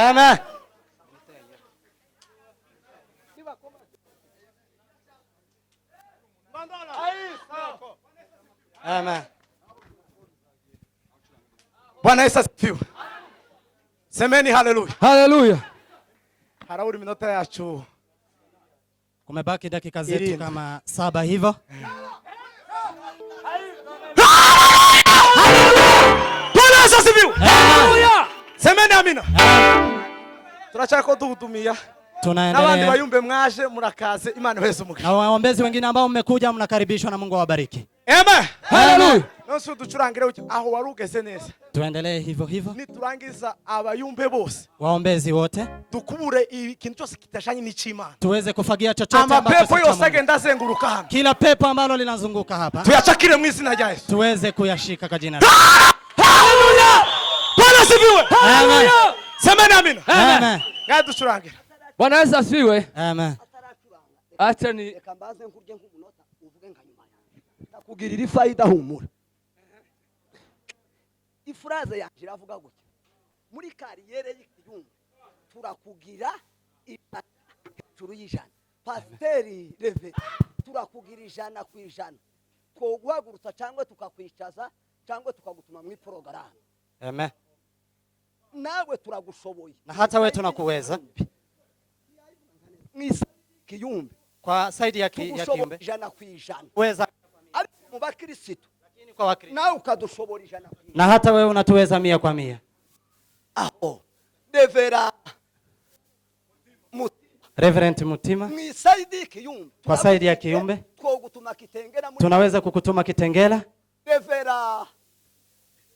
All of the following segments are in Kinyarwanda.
Amen. Amen. Bwana Yesu asifiwe. Semeni haleluya. Haleluya. Harauri minota yacu. Kumebaki dakika zetu kama 7 hivyo. Bwana Yesu asifiwe. Haleluya. Semeni amina. Tunachako tuhudumia. Tunaendelea. N'abandi bayumbe mwaje murakaze Imana iheze umugisha. Na waombezi wengine ambao mmekuja mnakaribishwa na Mungu awabariki. Amen. Haleluya. Nonse ducurangire aho warugeze neza. Tuendelee hivyo hivyo. Niturangiza abayumbe bose. Waombezi wote. Tukubure ikintu cyose kitashanye n'icimana. Tuweze kufagia chochote ambacho amapepo yose agenda azenguruka hano. Kila pepo ambalo linazunguka hapa. Tuyachakire mu izina rya Yesu. Tuweze kuyashika kwa jina la Haleluya. Bwana asifiwe. Haleluya. Semeni amina. Amen. Ngaya ducurangire. Bwana Yesu asifiwe. Amen. Acha ni kambaze nkurye nk'umunota uvuge nka nyuma yanjye takugirira ifayida humura. Ifraze yanje iravuga gutya muri kariyere y'ikiyumba turakugira ijuru y'ijana. Pasiteri Reve turakugira 100%. Twoguhagurutsa cyangwa tukakwicaza cyangwa tukagutuma mu porogaramu. Amen. Nawe turagushoboye na hata wewe tunakuweza kiyumbe kwa side ya kiyumbe 100%. Weza ariko mu bakristo lakini kwa wakristo nawe ukadushobora 100%. na hata wewe unatuweza 100%. Aho Devera Reverend Mutima kwa side ya kiyumbe tunaweza kukutuma Kitengela. Devera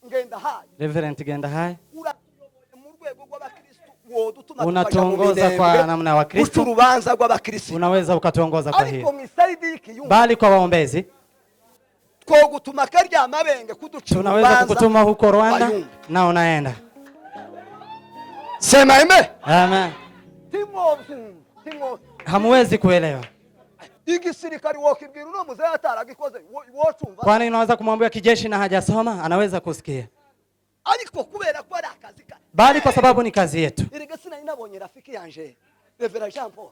ngenda hai Reverend Genda hai unatuongoza kwa namna wa Kristo. Urubanza rw'abakristo unaweza ukatuongoza kwa hiyo. Bali kwa waombezi twogutuma karya mabenge kuducira tunaweza kukutuma huko Rwanda na unaenda. Sema amen. Amen. Timo hamwezi kuelewa. Igisirikari wokibwira uno muzee ataragikoze wocumva. Kwani unaweza kumwambia kijeshi na hajasoma anaweza kusikia. Ariko kubera ko ari akazi ka. Bali kwa sababu ni kazi yetu. Irege sina inabonye rafiki yanje Reverend Jean Paul.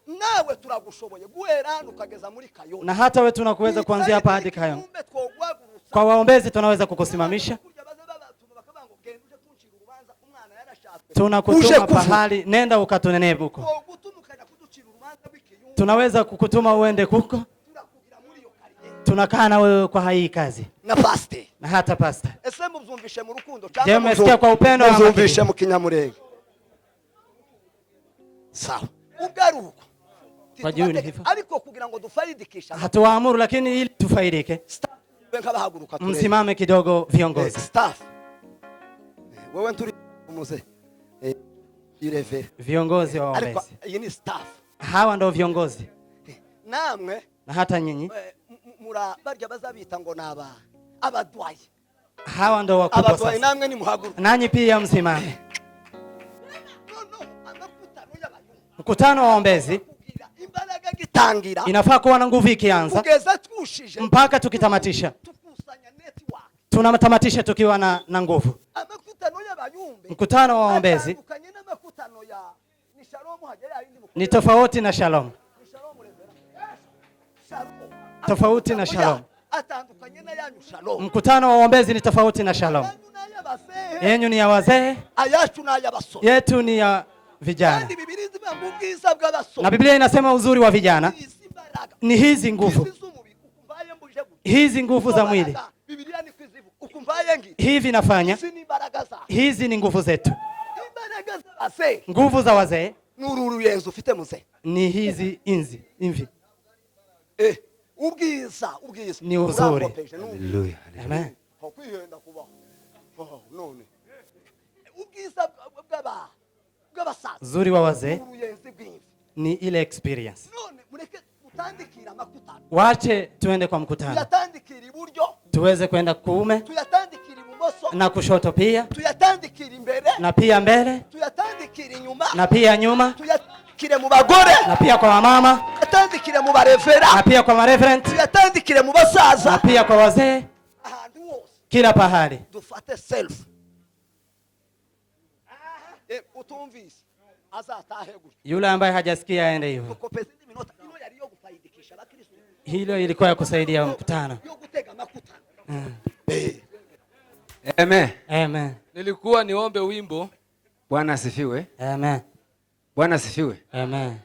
Nawe turagushoboye guhera ukageza muri Kayonza. Na hata wewe tunakuweza kuanzia hapa hadi Kayonza. Kwa waombezi tunaweza kukusimamisha. Tunakutuma pahali nenda ukatunenee huko. Tunaweza kukutuma uende huko. Tunakaa na wewe kwa hii kazi. Na pastor. Na hata pastor. Ese muzumvishe mu rukundo cyangwa mumesikia kwa upendo na muzumvishe mu kinyamurenge. Sawa. Ugaruko. Kwa jioni hivyo. Ariko kugira ngo dufaidikisha. Hatuwaamuru lakini ili tufaidike. Msimame kidogo viongozi. Staff. Wewe nturi umuze. Ireve. Viongozi wa waombezi. Ariko iyi ni staff. Hawa ndio viongozi. Namwe na hata nyinyi mura barya bazabita ngo naba abadwayi. Hawa ndio wakubwa sasa. Abadwayi namwe ni muhaguruka. Nanyi pia msimame. Mkutano wa waombezi imbaraga gitangira inafaa kuwa na nguvu ikianza kugeza twushije mpaka tukitamatisha. Tunatamatisha tukiwa na nguvu. Mkutano wa waombezi ni tofauti na Shalom. Tofauti na Shalom. Mkutano wa waombezi ni tofauti na Shalom. Yenyu ni ya wazee, yetu ni ya vijana. Na Biblia inasema uzuri wa vijana ni hizi nguvu. Hizi nguvu za mwili. Hivi nafanya. Hizi ni nguvu zetu. Nguvu za wazee ni hizi inzi imvi. Ubwiza ni uzuri. Haleluya. Amen. Uzuri wa wazee ni ile experience. Wache tuende kwa mkutano. Tuweze kwenda kuume na kushoto pia. Na pia mbele. Na pia nyuma. Mu bagore na pia kwa mama, tuyatandikire mu barevera na pia kwa mareverend, tuyatandikire mu basaza na pia kwa wazee, ahantu hose kila pahali dufate self. utumvise azatahe gutya. Yule ambaye hajasikia aende hivyo. Tukopeza indi minota ino yari yo gufaidikisha abakristo. Hilo ilikuwa ya kusaidia mkutano. Yo gutega makuta. Amen. Amen. Nilikuwa niombe wimbo. Bwana asifiwe. Amen. Bwana asifiwe. Amen.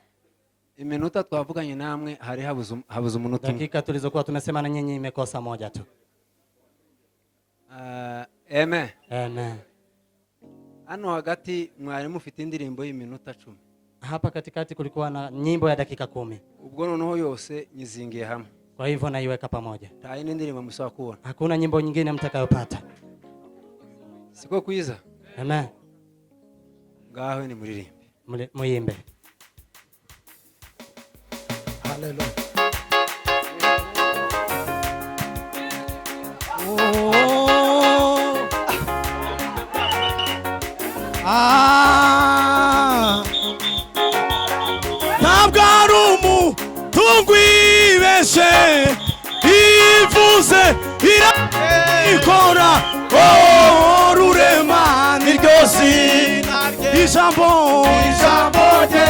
Iminota twavuganye namwe hari habuze umunota. Dakika tulizokuwa tumesema na nyinyi imekosa moja tu. Amen. Amen. Hano hagati mwari mufite indirimbo y'iminota 10. Hapa katikati kulikuwa na nyimbo ya dakika 10. Ubwo noneho yose nyizingiye hamwe. Kwa hivyo naiweka pamoja. Nta yindi ndirimbo musaba kuona. Hakuna nyimbo nyingine mtakayopata. Siko kwiza. Amen. Ngaho ni muririmbe. Muimbe. Hallelujah. Ntabwo ari umutungo ibeshe ivuze irakora rurema niryo zina ijambo rye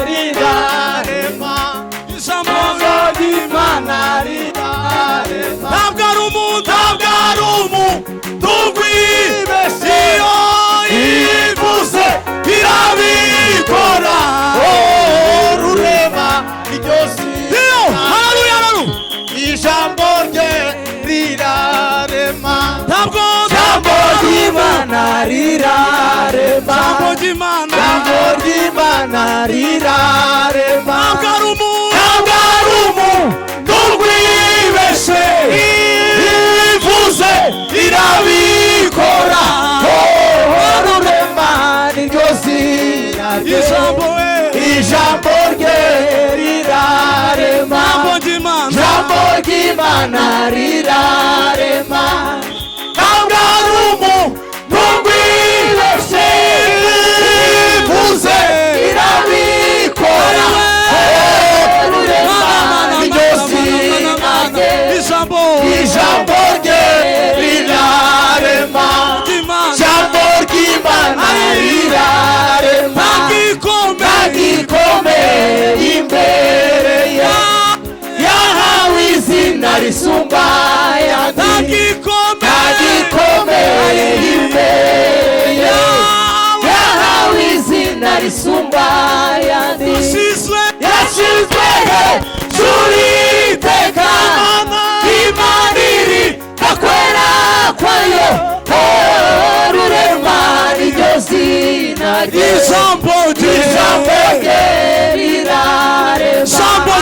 rirarema ijambo ry'Imana rirarema ntabwo ari umutungo ibeshe ivuze irabikora rurema niryo zina ijambo rye rirarema ntabwo ry'Imana rirarema jambo ry'Imana rirarema ntabwo ari umutungo ibeshe ivuze irabikora rurema niryo zina ijambo rye rirarema jambo ry'Imana rirarema ntabwo ari umutungo ibeshe ivuze irabikora rurema niryo zina ijambo rye rirarema jambo ry'Imana rirarema ntagikomeye imbere yahawe izina risumba ayandi ntagikomeye imbere yahawe izina risumba ayandi yashyizwe hejuru iteka Imana iri akwera kwayo rurema niryo zina ijambo rye rirarema jambo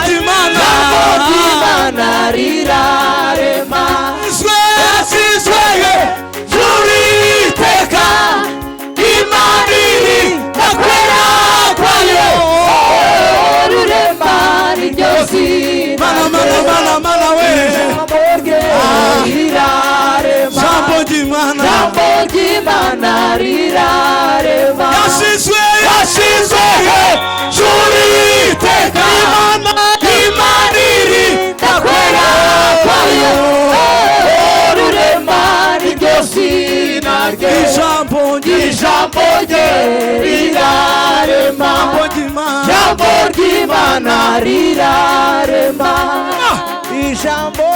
ry'Imana rirarema yashyizwe hejuru iteka Imana iri akwera kwayo rurema niryo zina mana we rirarema jambo ry'Imana rirarema yashyizwe hejuru iteka Imana iri akwera kwayo rurema niryo zina rye ijambo rye rirarema jambo ry'Imana rirarema ijambo